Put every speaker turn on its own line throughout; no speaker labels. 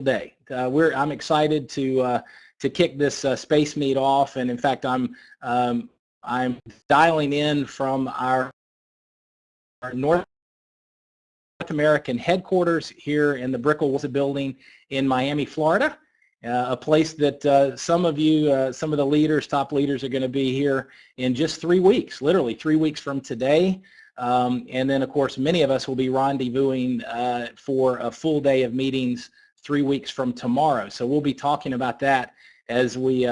day. I'm excited to kick this space meet off, and in fact, I'm dialing in from our North American headquarters here in the Brickell building in Miami, Florida. A place that some of you, some of the leaders, top leaders, are going to be here in just 3 weeks, literally 3 weeks from today. And then, of course, many of us will be rendezvousing for a full day of meetings 3 weeks from tomorrow. So we'll be talking about that as we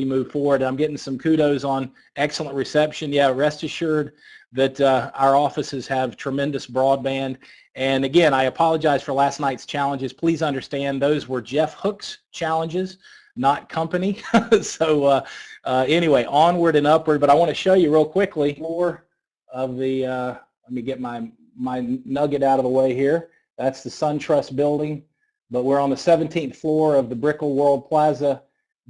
move forward. I'm getting some kudos on excellent reception. Yeah, rest assured that our offices have tremendous broadband. And again, I apologize for last night's challenges. Please understand those were Jeff Hook's challenges, not company. So anyway, onward and upward. But I want to show you real quickly more of the, let me get my nugget out of the way here. That's the SunTrust building. But we're on the 17th floor of the Brickell World Plaza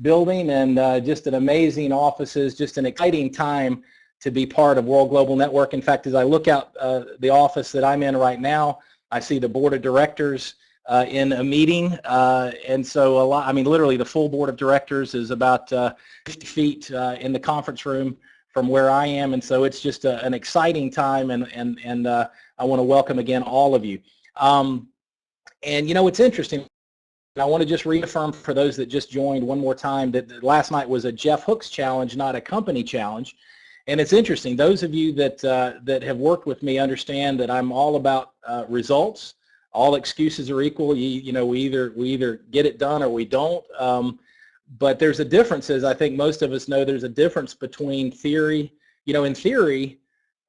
building, and just an amazing offices, just an exciting time to be part of World Global Network. In fact, as I look out the office that I'm in right now, I see the board of directors in a meeting, and so a lot, I mean, literally the full board of directors is about 50 feet in the conference room from where I am, and so it's just an exciting time, and I want to welcome again all of you. And you know, it's interesting. I want to just reaffirm for those that just joined one more time that last night was a Jeff Hook's challenge, not a company challenge. And it's interesting. Those of you that that have worked with me understand that I'm all about results. All excuses are equal. You know, we either get it done or we don't. But there's a difference, as I think most of us know. There's a difference between theory. You know, in theory,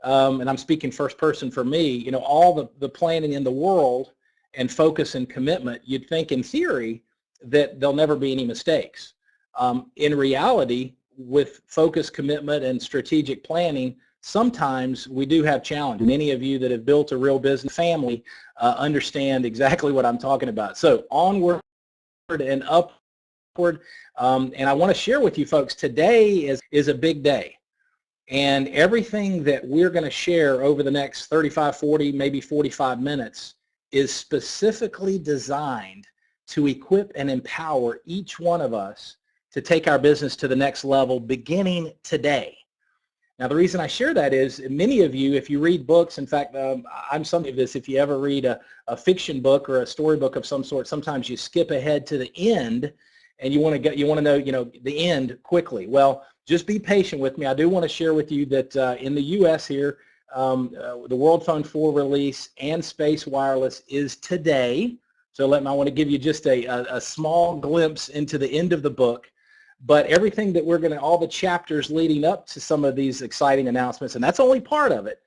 and I'm speaking first person for me. You know, all the planning in the world and focus and commitment, you'd think in theory that there'll never be any mistakes. In reality, with focus, commitment, and strategic planning, sometimes we do have challenges. Many of you that have built a real business family understand exactly what I'm talking about. So onward and upward, and I want to share with you folks, today is a big day. And everything that we're going to share over the next 35, 40, maybe 45 minutes is specifically designed to equip and empower each one of us to take our business to the next level beginning today. Now, the reason I share that is many of you, if you read books, in fact, I'm something of this, if you ever read a fiction book or a storybook of some sort, sometimes you skip ahead to the end and you want to know, you know, the end quickly. Well, just be patient with me. I do want to share with you that in the U.S. here, the World Phone 4 release and Space Wireless is today. So I want to give you just a small glimpse into the end of the book. But everything that we're going to, all the chapters leading up to some of these exciting announcements, and that's only part of it,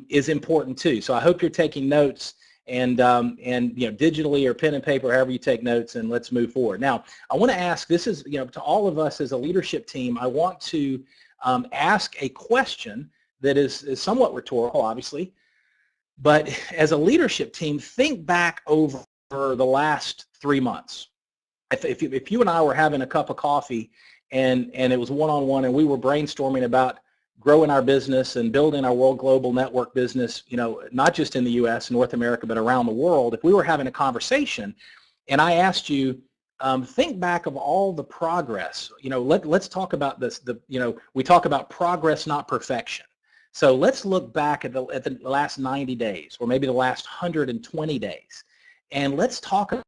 is important too. So I hope you're taking notes and you know, digitally or pen and paper, however you take notes, and let's move forward. Now, I want to ask, this is, you know, to all of us as a leadership team, I want to ask a question that is somewhat rhetorical, obviously, but as a leadership team, think back over the last 3 months. If you and I were having a cup of coffee and it was one-on-one and we were brainstorming about growing our business and building our World Global Network business, you know, not just in the U.S., North America, but around the world, if we were having a conversation and I asked you, think back of all the progress, you know, let's talk about this, you know, we talk about progress, not perfection. So let's look back at the last 90 days or maybe the last 120 days, and let's talk about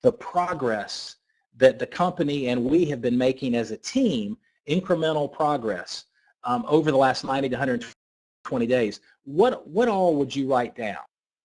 the progress that the company and we have been making as a team, incremental progress over the last 90 to 120 days. What all would you write down?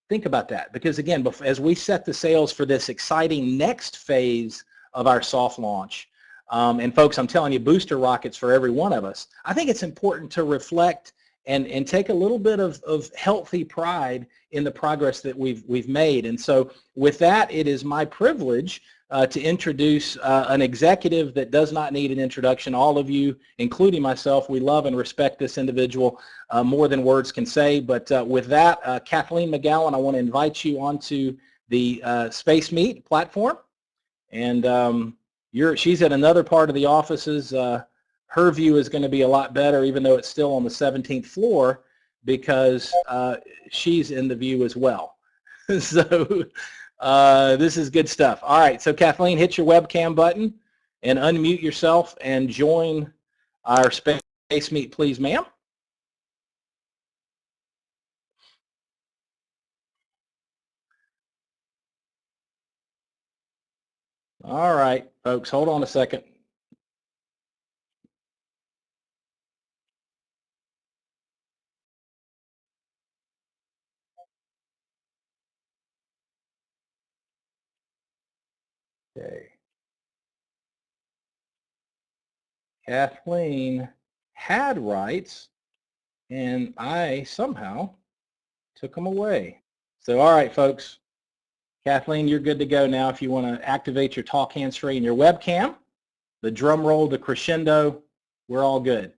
Think about that, because again, as we set the sails for this exciting next phase of our soft launch, and folks, I'm telling you, booster rockets for every one of us, I think it's important to reflect and take a little bit of healthy pride in the progress that we've made. And so with that, it is my privilege to introduce an executive that does not need an introduction. All of you, including myself, we love and respect this individual more than words can say. But with that, Kathleen McGowan, I want to invite you onto the Space Meet platform. And she's at another part of the offices. Her view is going to be a lot better, even though it's still on the 17th floor, because she's in the view as well. So This is good stuff. All right, so Kathleen, hit your webcam button and unmute yourself and join our space meet, please, ma'am. All right, folks, hold on a second. Okay. Kathleen had rights, and I somehow took them away. So, all right, folks. Kathleen, you're good to go now if you want to activate your talk hands-free and your webcam, the drum roll, the crescendo, we're all good.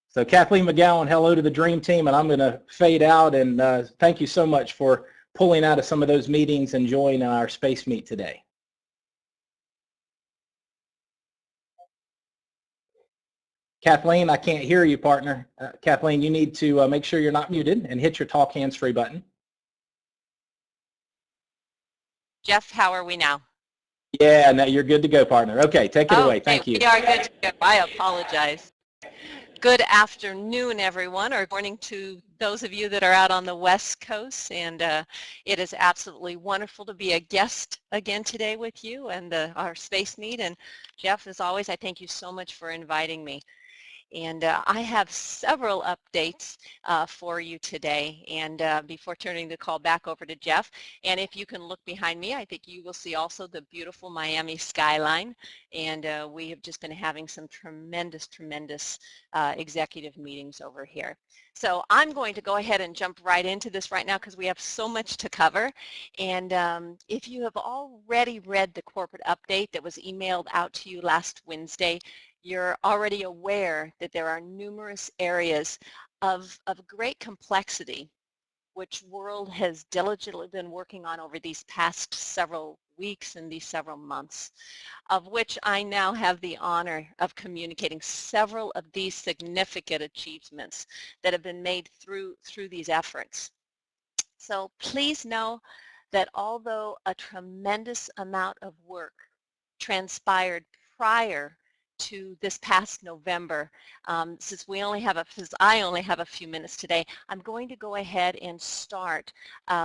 So Kathleen McGowan, hello to the Dream Team, and I'm going to fade out, and thank you so much for pulling out of some of those meetings and joining our space meet today. Kathleen, I can't hear you, partner. Kathleen, you need to make sure you're not muted and hit your talk hands-free button.
Jeff, how are we now?
Yeah, now you're good to go, partner. Okay, take it away. Thank you.
We are good to go. I apologize. Good afternoon, everyone, or morning to those of you that are out on the West Coast. And it is absolutely wonderful to be a guest again today with you and our space meet. And Jeff, as always, I thank you so much for inviting me. And I have several updates for you today. And before turning the call back over to Jeff, and if you can look behind me, I think you will see also the beautiful Miami skyline. And we have just been having some tremendous executive meetings over here. So I'm going to go ahead and jump right into this right now because we have so much to cover. And if you have already read the corporate update that was emailed out to you last Wednesday, you're already aware that there are numerous areas of great complexity which World has diligently been working on over these past several weeks and these several months, of which I now have the honor of communicating several of these significant achievements that have been made through these efforts. So please know that although a tremendous amount of work transpired prior to this past November, since I only have a few minutes today, I'm going to go ahead and start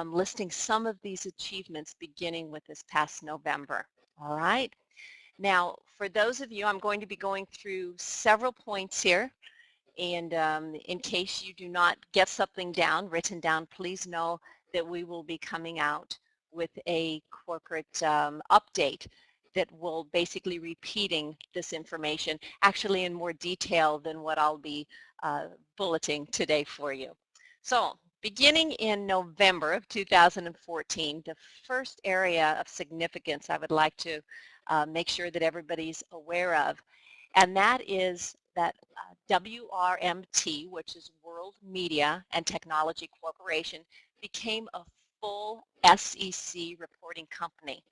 listing some of these achievements beginning with this past November. All right. Now, for those of you, I'm going to be going through several points here. And in case you do not get something written down, please know that we will be coming out with a corporate update that will basically repeating this information, actually in more detail than what I'll be bulleting today for you. So beginning in November of 2014, the first area of significance I would like to make sure that everybody's aware of, and that is that WRMT, which is World Media and Technology Corporation, became a full SEC reporting company.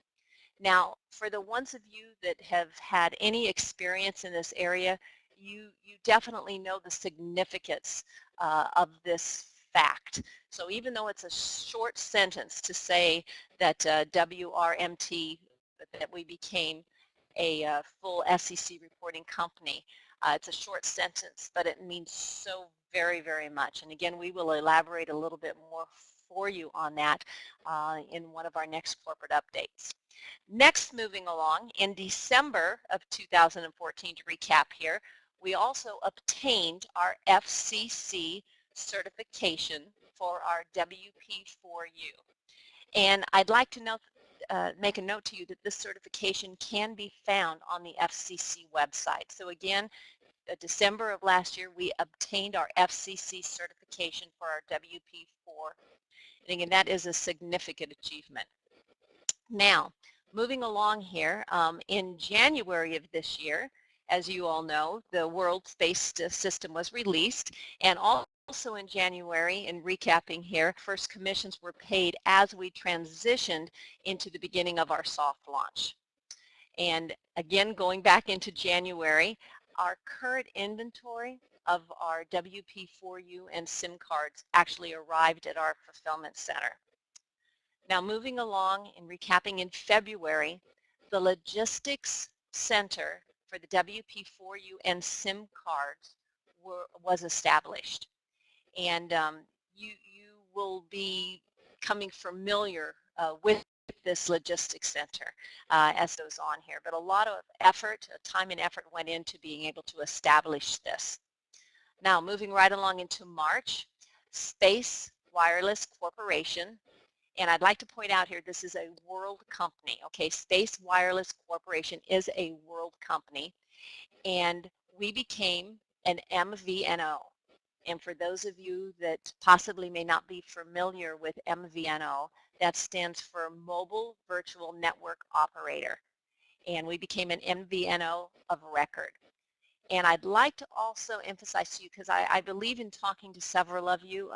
Now, for the ones of you that have had any experience in this area, you definitely know the significance of this fact. So even though it's a short sentence to say that WRMT, that we became a full SEC reporting company, it's a short sentence, but it means so very much. And again, we will elaborate a little bit more for you on that in one of our next corporate updates. Next, moving along, in December of 2014, to recap here, we also obtained our FCC certification for our WP4U. And I'd like to note, make a note to you that this certification can be found on the FCC website. So again, December of last year, we obtained our FCC certification for our WP4. And again, that is a significant achievement. Now, moving along here, in January of this year, as you all know, the World Space System was released, and also in January, in recapping here, first commissions were paid as we transitioned into the beginning of our soft launch. And again, going back into January, our current inventory of our WP4U and SIM cards actually arrived at our fulfillment center. Now moving along and recapping, in February, the logistics center for the WP4U and SIM cards was established. And you will be coming familiar with this logistics center as it goes on here. But a lot of effort, time and effort went into being able to establish this. Now moving right along into March, Space Wireless Corporation, and I'd like to point out here, this is a world company, okay? Space Wireless Corporation is a world company, and we became an MVNO. And for those of you that possibly may not be familiar with MVNO, that stands for Mobile Virtual Network Operator. And we became an MVNO of record. And I'd like to also emphasize to you, because I believe in talking to several of you,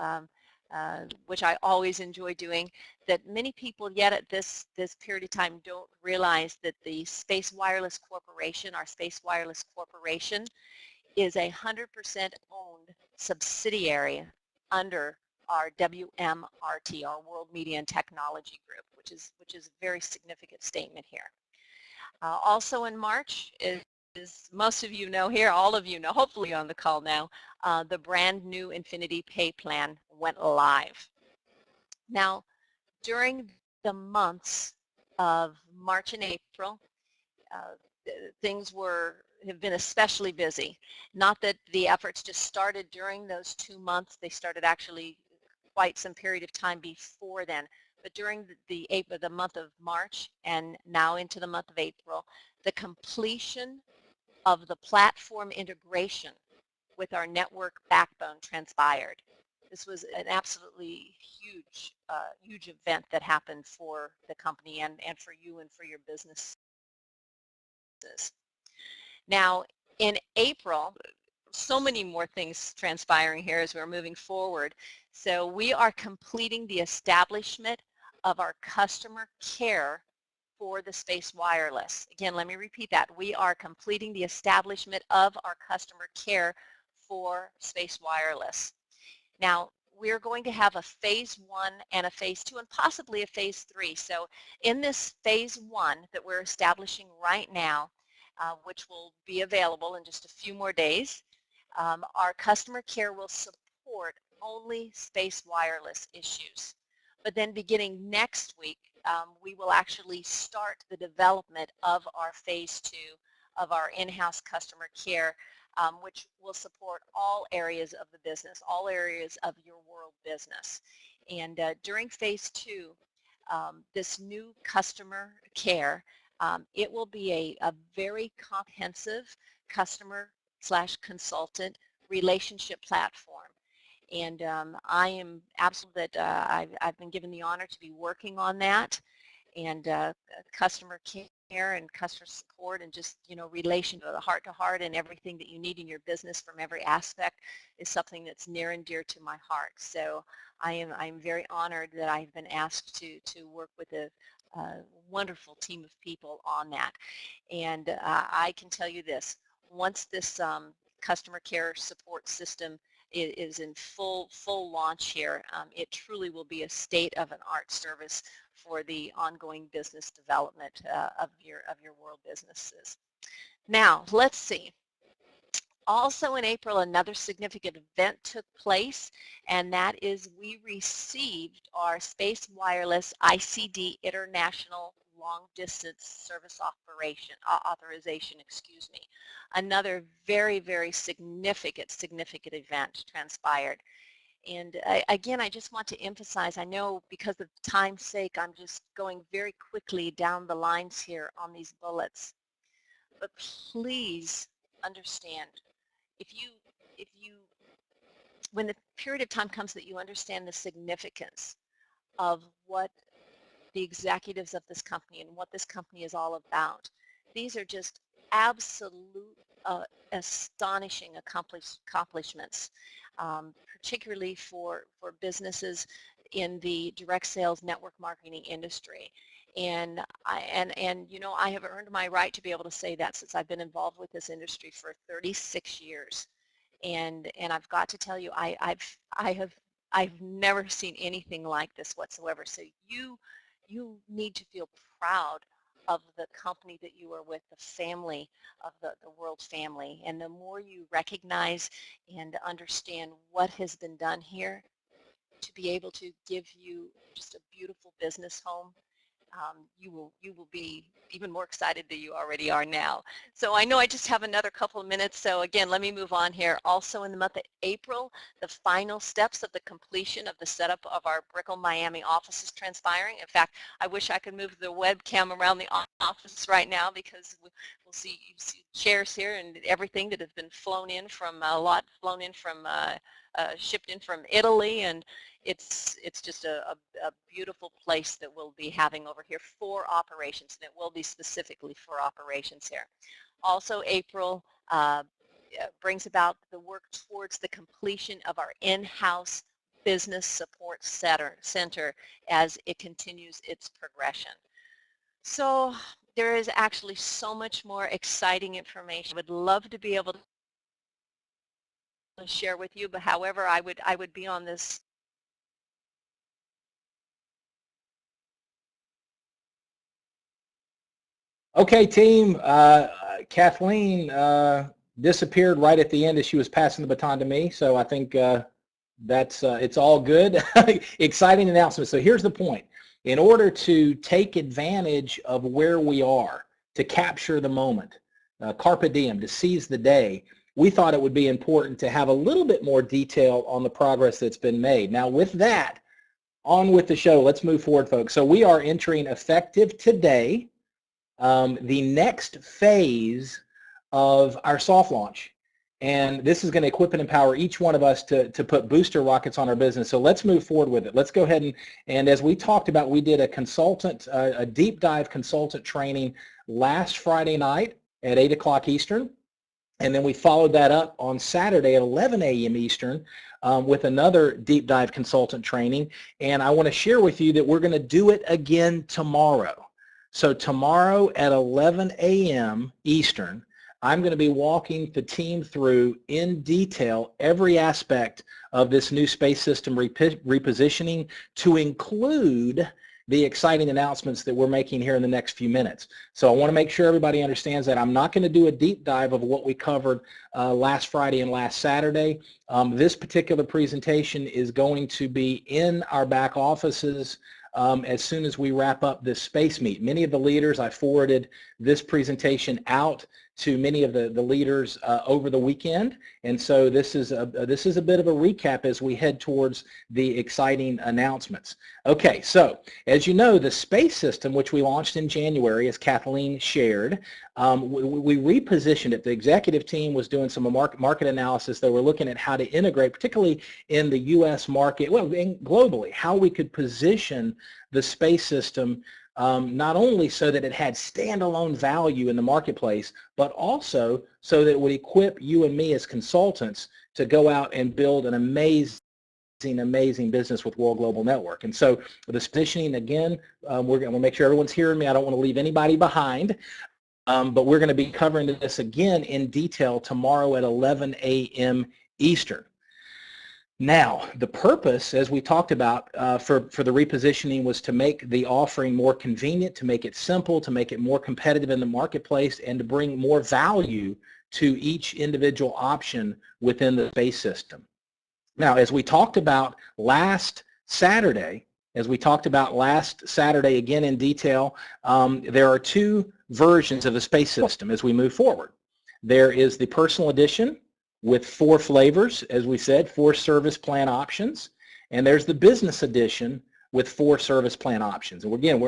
which I always enjoy doing, that many people yet at this period of time don't realize that the Space Wireless Corporation, our Space Wireless Corporation, is a 100% owned subsidiary under our WMRT, our World Media and Technology Group, which is a very significant statement here. Also in March, as most of you know here, all of you know, hopefully on the call now, the brand new Infinity Pay plan went live. Now, during the months of March and April, things have been especially busy. Not that the efforts just started during those 2 months, they started actually quite some period of time before then. But during the month of March and now into the month of April, the completion of the platform integration with our network backbone transpired. This was an absolutely huge, huge event that happened for the company and for you and for your businesses. Now, in April, so many more things transpiring here as we're moving forward. So we are completing the establishment of our customer care for the Space Wireless. Again, let me repeat that. We are completing the establishment of our customer care for Space Wireless. Now, we're going to have a phase 1 and a phase 2 and possibly a phase 3. So in this phase 1 that we're establishing right now, which will be available in just a few more days, our customer care will support only Space Wireless issues. But then beginning next week, we will actually start the development of our phase 2 of our in-house customer care, which will support all areas of the business, all areas of your world business. And during phase 2, this new customer care, it will be a very comprehensive customer/consultant relationship platform. And I am absolutely that I've been given the honor to be working on that, and customer care and customer support and just, you know, relation to the heart to heart and everything that you need in your business from every aspect is something that's near and dear to my heart. So I'm very honored that I've been asked to work with a wonderful team of people on that. And I can tell you this, once this customer care support system is in full launch here, it truly will be a state-of-the-art service for the ongoing business development of your world businesses. Now, let's see. Also in April, another significant event took place, and that is we received our Space Wireless ICD International Long Distance Service Authorization, excuse me. Another very, very significant event transpired. And again, I just want to emphasize, I know because of time's sake, I'm just going very quickly down the lines here on these bullets. But please understand, when the period of time comes that you understand the significance of what the executives of this company and what this company is all about, these are just absolute astonishing accomplishments, particularly for businesses in the direct sales network marketing industry. And you know, I have earned my right to be able to say that since I've been involved with this industry for 36 years. And I've got to tell you, I've never seen anything like this whatsoever. So you need to feel proud of the company that you are with, the family of the World family. And the more you recognize and understand what has been done here to be able to give you just a beautiful business home, you will be even more excited than you already are now. So I know I just have another couple of minutes, so again, let me move on here. Also in the month of April, the final steps of the completion of the setup of our Brickell Miami office is transpiring. In fact, I wish I could move the webcam around the office right now, because we'll see, you see chairs here and everything that has been flown in from, shipped in from Italy, and it's just a beautiful place that we'll be having over here for operations, and it will be specifically for operations here. Also, April brings about the work towards the completion of our in-house business support center as it continues its progression. So there is actually so much more exciting information. I would love to be able to share with you, but however, I would be on this
Okay, team. Kathleen disappeared right at the end as she was passing the baton to me, so I think that's it's all good. Exciting announcement. So here's the point. In order to take advantage of where we are, to capture the moment, carpe diem, to seize the day, we thought it would be important to have a little bit more detail on the progress that's been made. Now with that, on with the show. Let's move forward, folks. So we are entering effective today the next phase of our soft launch. And this is going to equip and empower each one of us to put booster rockets on our business. So let's move forward with it. Let's go ahead and as we talked about, we did a deep dive consultant training last Friday night at 8 o'clock Eastern. And then we followed that up on Saturday at 11 a.m. Eastern with another deep dive consultant training. And I want to share with you that we're going to do it again tomorrow. So tomorrow at 11 a.m. Eastern, I'm going to be walking the team through in detail every aspect of this new space system repositioning, to include the exciting announcements that we're making here in the next few minutes. So I want to make sure everybody understands that I'm not going to do a deep dive of what we covered last Friday and last Saturday. This particular presentation is going to be in our back offices as soon as we wrap up this space meet. Many of the leaders, I forwarded this presentation out to many of the leaders over the weekend, and so this is a bit of a recap as we head towards the exciting announcements. Okay, so as you know, the space system, which we launched in January, as Kathleen shared, we repositioned it. The executive team was doing some market analysis. They were looking at how to integrate, particularly in the U.S. market, well, and globally, how we could position the space system not only so that it had standalone value in the marketplace, but also so that it would equip you and me as consultants to go out and build an amazing business with World Global Network. And so this positioning, again, we're going to make sure everyone's hearing me. I don't want to leave anybody behind. But we're going to be covering this again in detail tomorrow at 11 a.m. Eastern. Now, the purpose, as we talked about for the repositioning, was to make the offering more convenient, to make it simple, to make it more competitive in the marketplace, and to bring more value to each individual option within the space system. Now, as we talked about last Saturday, again in detail, there are two versions of the space system as we move forward. There is the personal edition with 4 flavors, as we said, 4 service plan options, and there's the business edition with 4 service plan options. And again,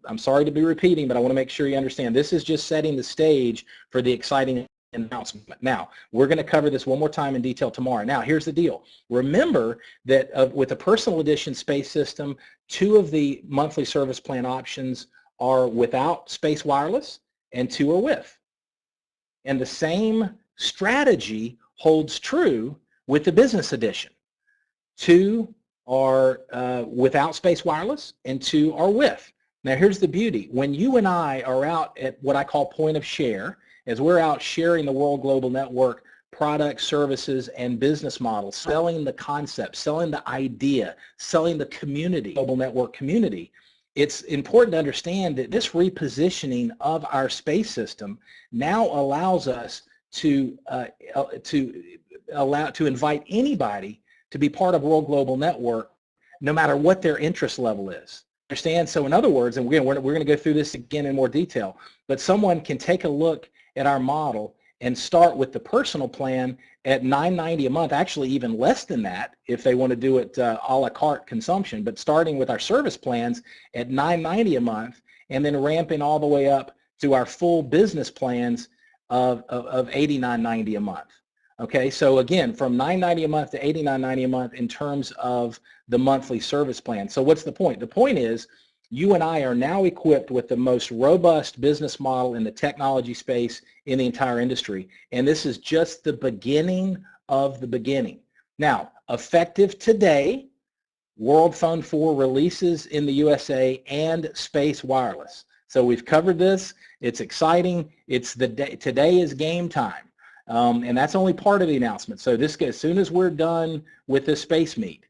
I'm sorry to be repeating, but I want to make sure you understand this is just setting the stage for the exciting announcement. Now, we're going to cover this one more time in detail tomorrow. Now, here's the deal. Remember that with the personal edition space system, 2 of the monthly service plan options are without space wireless and 2 are with. And the same strategy holds true with the business edition. 2 are without space wireless and 2 are with. Now here's the beauty. When you and I are out at what I call point of share, as we're out sharing the World Global Network products, services, and business models, selling the concept, selling the idea, selling the community, Global Network community, it's important to understand that this repositioning of our space system now allows us to invite anybody to be part of World Global Network, no matter what their interest level is. Understand? So in other words, and we're going to go through this again in more detail, but someone can take a look at our model and start with the personal plan at $9.90 a month, actually even less than that if they want to do it a la carte consumption, but starting with our service plans at $9.90 a month and then ramping all the way up to our full business plans of $89.90 a month. Okay, so again, from $9.90 a month to $89.90 a month in terms of the monthly service plan. So what's the point? The point is you and I are now equipped with the most robust business model in the technology space in the entire industry. And this is just the beginning of the beginning. Now, effective today, World Phone 4 releases in the USA and Space Wireless. So we've covered this. It's exciting. It's the day. Today is game time. And that's only part of the announcement. So this, as soon as we're done with this space meet,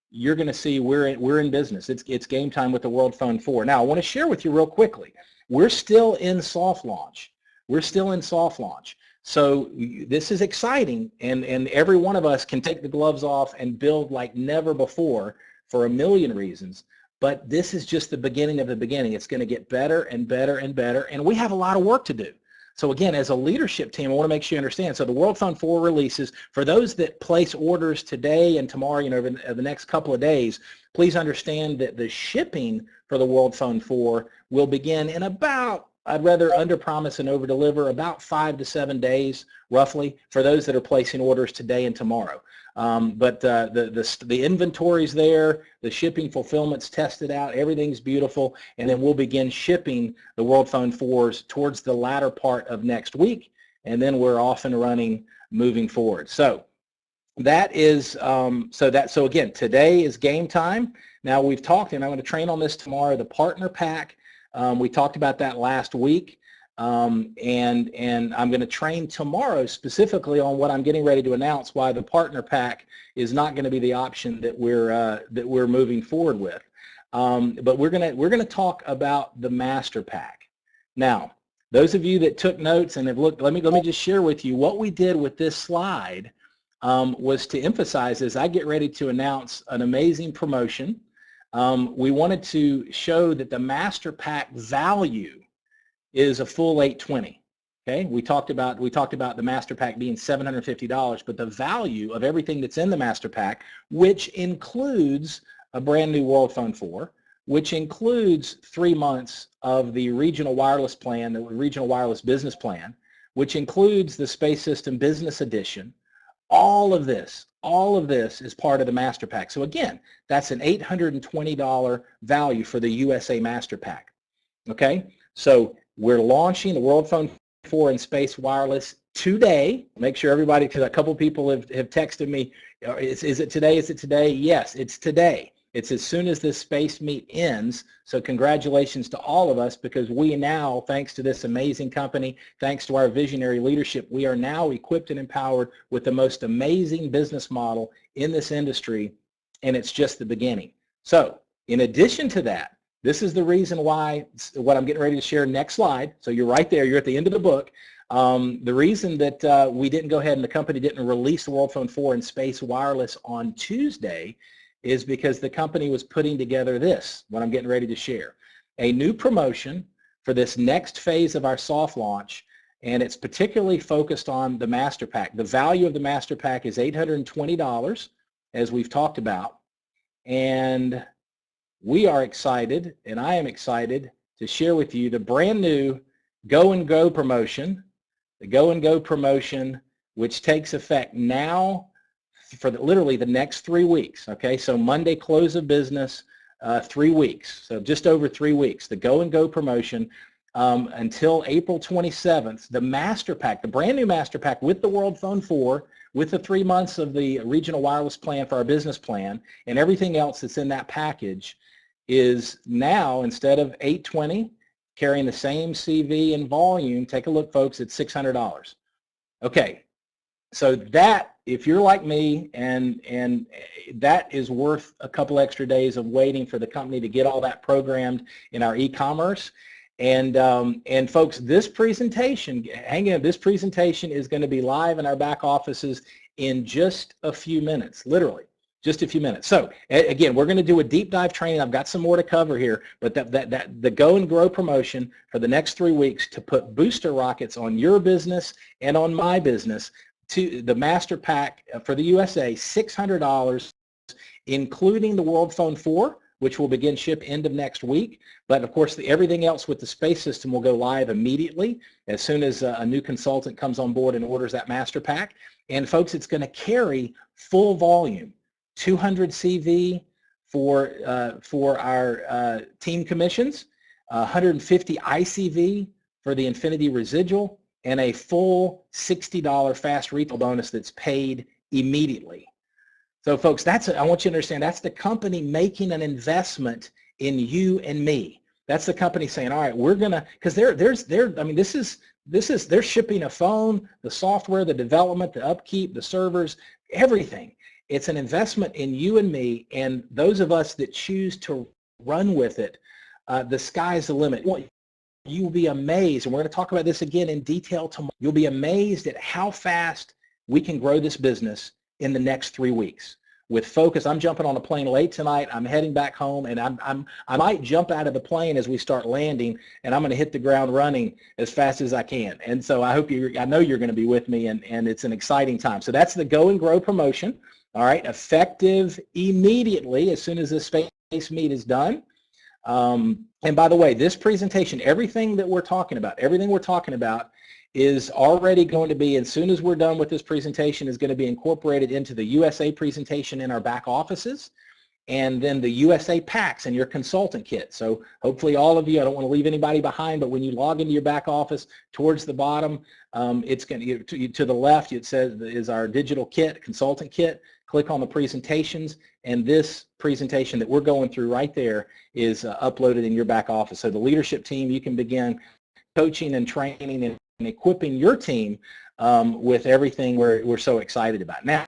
you're going to see we're in business. It's game time with the World Phone 4. Now, I want to share with you real quickly. We're still in soft launch. We're still in soft launch. So this is exciting, and every one of us can take the gloves off and build like never before for a million reasons. But this is just the beginning of the beginning. It's going to get better and better and better, and we have a lot of work to do. So again, as a leadership team, I want to make sure you understand. So the World Phone 4 releases, for those that place orders today and tomorrow, over the next couple of days, please understand that the shipping for the World Phone 4 will begin in about, I'd rather under-promise and over-deliver, about 5 to 7 days, roughly, for those that are placing orders today and tomorrow. But the inventory's there, the shipping fulfillment's tested out, everything's beautiful, and then we'll begin shipping the World Phone 4s towards the latter part of next week, and then we're off and running moving forward. So that is, so again, today is game time. Now we've talked, and I'm going to train on this tomorrow, the partner pack. We talked about that last week. And I'm going to train tomorrow specifically on what I'm getting ready to announce, why the partner pack is not going to be the option that we're moving forward with. But we're going to talk about the master pack. Now, those of you that took notes and have looked, let me just share with you what we did with this slide. Was to emphasize as I get ready to announce an amazing promotion. We wanted to show that the master pack value is a full $820. Okay, we talked about the master pack being $750, but the value of everything that's in the master pack, which includes a brand new World Phone 4, which includes 3 months of the regional wireless plan, the regional wireless business plan, which includes the Space System Business Edition. All of this is part of the master pack. So again, that's an $820 value for the USA master pack. Okay, so we're launching the World Phone 4 and Space Wireless today. Make sure everybody, because a couple people have texted me, is it today? Is it today? Yes, it's today. It's as soon as this space meet ends. So congratulations to all of us, because we now, thanks to this amazing company, thanks to our visionary leadership, we are now equipped and empowered with the most amazing business model in this industry, and it's just the beginning. So in addition to that, this is the reason why, what I'm getting ready to share next slide. So you're right there. You're at the end of the book. The reason that we didn't go ahead and the company didn't release the World Phone 4 and Space Wireless on Tuesday is because the company was putting together this, what I'm getting ready to share. A new promotion for this next phase of our soft launch, and it's particularly focused on the master pack. The value of the master pack is $820, as we've talked about, and we are excited, and I am excited to share with you the brand new Go and Go promotion, the Go and Go promotion, which takes effect now for literally the next 3 weeks. Okay, so Monday close of business, 3 weeks, so just over 3 weeks. The Go and Go promotion until April 27th. The master pack, the brand new master pack with the World Phone 4, with the 3 months of the regional wireless plan for our business plan, and everything else that's in that package, is now, instead of $820, carrying the same CV and volume, take a look, folks, it's $600. Okay, So that, if you're like me, and that is worth a couple extra days of waiting for the company to get all that programmed in our e-commerce. And folks, this presentation, hang in, this presentation is going to be live in our back offices in just a few minutes, literally. Just a few minutes. So again, we're going to do a deep dive training. I've got some more to cover here, but the Go and Grow promotion for the next 3 weeks to put booster rockets on your business and on my business, to the Master Pack for the USA, $600, including the World Phone 4, which will begin ship end of next week. But of course, everything else with the space system will go live immediately as soon as a new consultant comes on board and orders that Master Pack. And folks, it's going to carry full volume. 200 CV for our team commissions, 150 ICV for the Infinity residual, and a full $60 fast retail bonus that's paid immediately. So folks, I want you to understand, that's the company making an investment in you and me. That's the company saying, all right, we're gonna, because I mean, they're shipping a phone, the software, the development, the upkeep, the servers, everything. It's an investment in you and me, and those of us that choose to run with it. The sky's the limit. You'll be amazed, and we're going to talk about this again in detail tomorrow. You'll be amazed at how fast we can grow this business in the next 3 weeks. With focus, I'm jumping on a plane late tonight. I'm heading back home, and I might jump out of the plane as we start landing, and I'm going to hit the ground running as fast as I can. And so I know you're going to be with me, and it's an exciting time. So that's the Go and Grow promotion. All right, effective immediately as soon as this space meet is done. And by the way, this presentation, everything we're talking about is already going to be, as soon as we're done with this presentation, is going to be incorporated into the USA presentation in our back offices, and then the USA packs and your consultant kit. So hopefully all of you, I don't want to leave anybody behind, but when you log into your back office, towards the bottom, it's going to the left, it says is our digital kit, consultant kit. Click on the presentations, and this presentation that we're going through right there is uploaded in your back office. So the leadership team, you can begin coaching and training and equipping your team with everything we're so excited about. Now,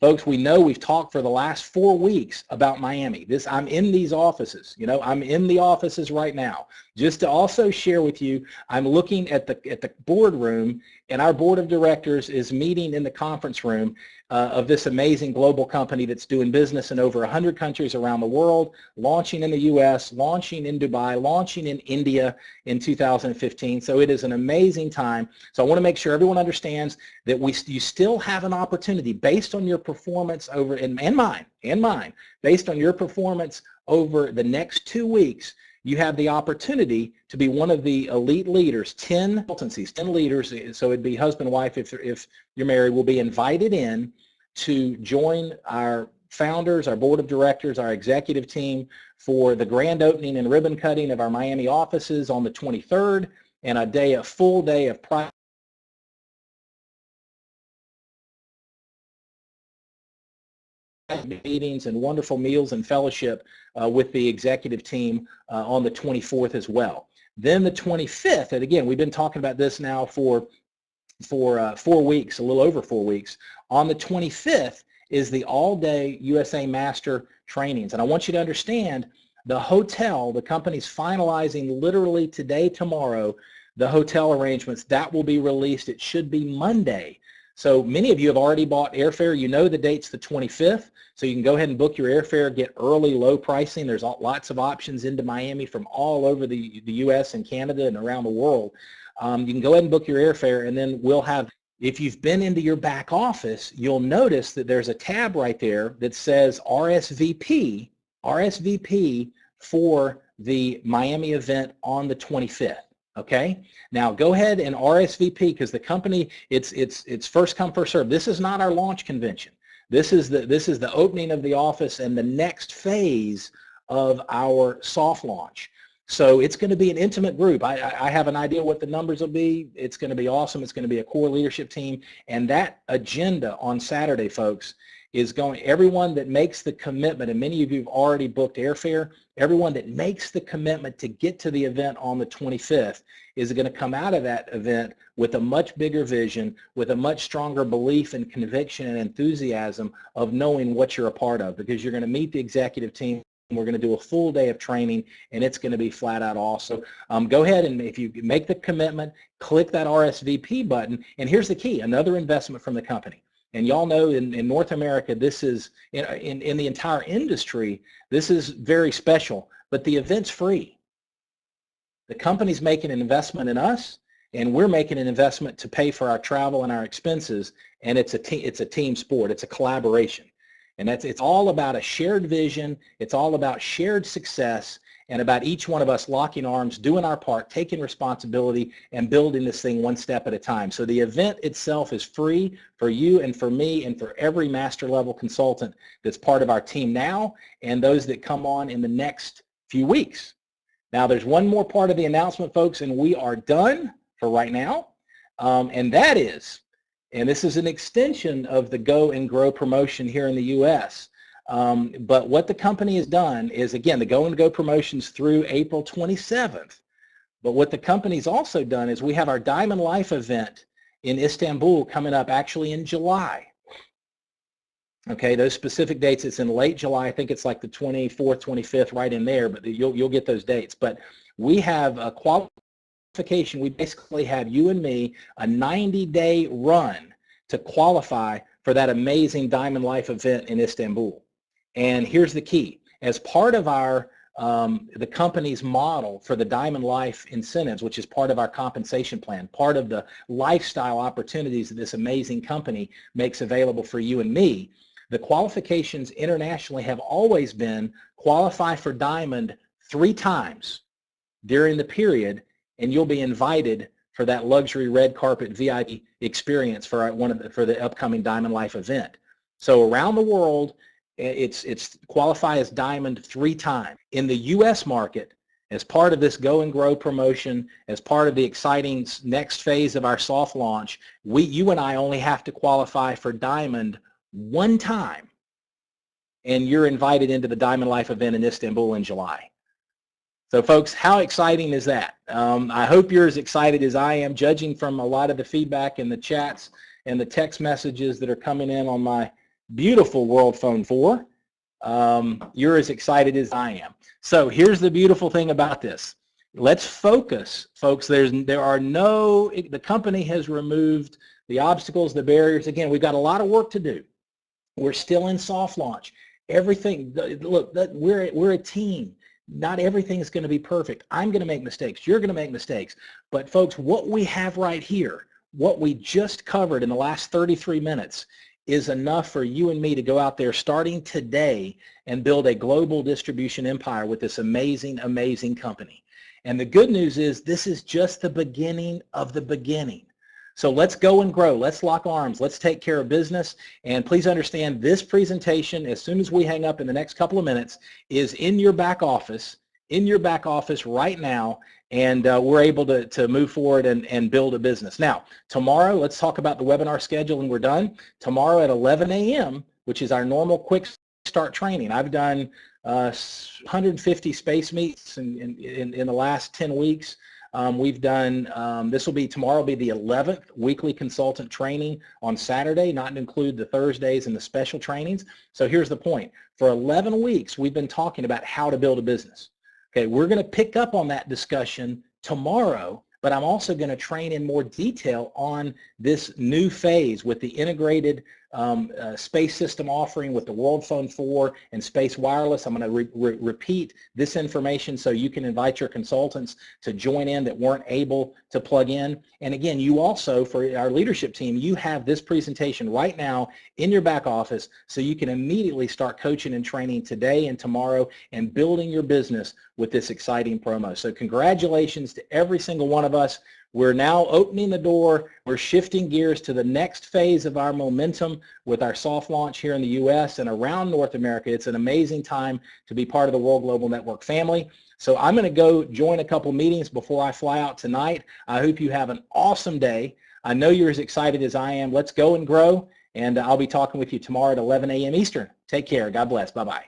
folks, we know we've talked for the last 4 weeks about Miami. I'm in these offices. You know, I'm in the offices right now. Just to also share with you, I'm looking at the boardroom, and our board of directors is meeting in the conference room of this amazing global company that's doing business in over 100 countries around the world, launching in the U.S., launching in Dubai, launching in India in 2015. So it is an amazing time. So I want to make sure everyone understands that you still have an opportunity based on your performance over, and mine, based on your performance over the next 2 weeks. You have the opportunity to be one of the elite leaders, 10 consultancies, 10 leaders, so it'd be husband, wife, if you're married, will be invited in to join our founders, our board of directors, our executive team for the grand opening and ribbon cutting of our Miami offices on the 23rd, and a full day of private meetings and wonderful meals and fellowship with the executive team on the 24th as well. Then the 25th, and again, we've been talking about this now for 4 weeks, a little over 4 weeks. On the 25th is the all-day USA Master trainings. And I want you to understand, the hotel, the company's finalizing literally today, tomorrow, the hotel arrangements. That will be released. It should be Monday. So many of you have already bought airfare. You know the date's the 25th, so you can go ahead and book your airfare, get early, low pricing. There's lots of options into Miami from all over the U.S. and Canada and around the world. You can go ahead and book your airfare, and then we'll have, if you've been into your back office, you'll notice that there's a tab right there that says RSVP for the Miami event on the 25th. Okay, now go ahead and RSVP, because the company, it's first come, first serve. This is not our launch convention. This is the opening of the office and the next phase of our soft launch. So it's going to be an intimate group. I have an idea what the numbers will be. It's going to be awesome. It's going to be a core leadership team, and that agenda on Saturday, folks, is going, everyone that makes the commitment, and many of you have already booked airfare, everyone that makes the commitment to get to the event on the 25th is going to come out of that event with a much bigger vision, with a much stronger belief and conviction and enthusiasm of knowing what you're a part of, because you're going to meet the executive team. We're going to do a full day of training, and it's going to be flat out awesome. Go ahead, and if you make the commitment, click that RSVP button. And here's the key, another investment from the company. And y'all know in North America, this is, in the entire industry, this is very special, but the event's free. The company's making an investment in us, and we're making an investment to pay for our travel and our expenses, and it's a team sport. It's a collaboration. And it's all about a shared vision. It's all about shared success, and about each one of us locking arms, doing our part, taking responsibility, and building this thing one step at a time. So the event itself is free for you and for me and for every master level consultant that's part of our team now and those that come on in the next few weeks. Now there's one more part of the announcement, folks, and we are done for right now. And that is, and this is an extension of the Go and Grow promotion here in the U.S., but what the company has done is, again, the Go and Go promotions through April 27th. But what the company's also done is we have our Diamond Life event in Istanbul coming up actually in July. Okay, those specific dates, it's in late July. I think it's like the 24th, 25th, right in there, but you'll get those dates. But we have a qualification. We basically have you and me a 90-day run to qualify for that amazing Diamond Life event in Istanbul. And here's the key. As part of our the company's model for the Diamond Life incentives, which is part of our compensation plan, part of the lifestyle opportunities that this amazing company makes available for you and me, the qualifications internationally have always been qualify for Diamond 3 times during the period, and you'll be invited for that luxury red carpet VIP experience for for the upcoming Diamond Life event. So around the world, it's qualify as Diamond 3 times. In the U.S. market, as part of this Go and Grow promotion, as part of the exciting next phase of our soft launch, you and I only have to qualify for Diamond 1 time, and you're invited into the Diamond Life event in Istanbul in July. So folks, how exciting is that? I hope you're as excited as I am, judging from a lot of the feedback in the chats and the text messages that are coming in on my beautiful World Phone 4. You're as excited as I am. So here's the beautiful thing about this. Let's focus, folks. The company has removed the obstacles, the barriers. Again, we've got a lot of work to do. We're still in soft launch. Everything, look, we're a team. Not everything is going to be perfect. I'm going to make mistakes. You're going to make mistakes. But folks, what we have right here, what we just covered in the last 33 minutes, is enough for you and me to go out there starting today and build a global distribution empire with this amazing, amazing company. And the good news is this is just the beginning of the beginning. So let's go and grow. Let's lock arms. Let's take care of business. And please understand, this presentation, as soon as we hang up in the next couple of minutes, is in your back office right now, and we're able to move forward and build a business. Now, tomorrow, let's talk about the webinar schedule, and we're done. Tomorrow at 11 a.m., which is our normal quick start training. I've done 150 space meets in the last 10 weeks. We've done, tomorrow will be the 11th weekly consultant training on Saturday, not to include the Thursdays and the special trainings. So here's the point. For 11 weeks, we've been talking about how to build a business. Okay, we're going to pick up on that discussion tomorrow, but I'm also going to train in more detail on this new phase with the integrated space system offering with the World Phone 4 and Space Wireless. I'm going to repeat this information so you can invite your consultants to join in that weren't able to plug in. And again, you also, for our leadership team, you have this presentation right now in your back office so you can immediately start coaching and training today and tomorrow and building your business with this exciting promo. So congratulations to every single one of us. We're now opening the door. We're shifting gears to the next phase of our momentum with our soft launch here in the U.S. and around North America. It's an amazing time to be part of the World Global Network family. So I'm going to go join a couple meetings before I fly out tonight. I hope you have an awesome day. I know you're as excited as I am. Let's go and grow. and I'll be talking with you tomorrow at 11 a.m. Eastern. Take care. God bless. Bye-bye.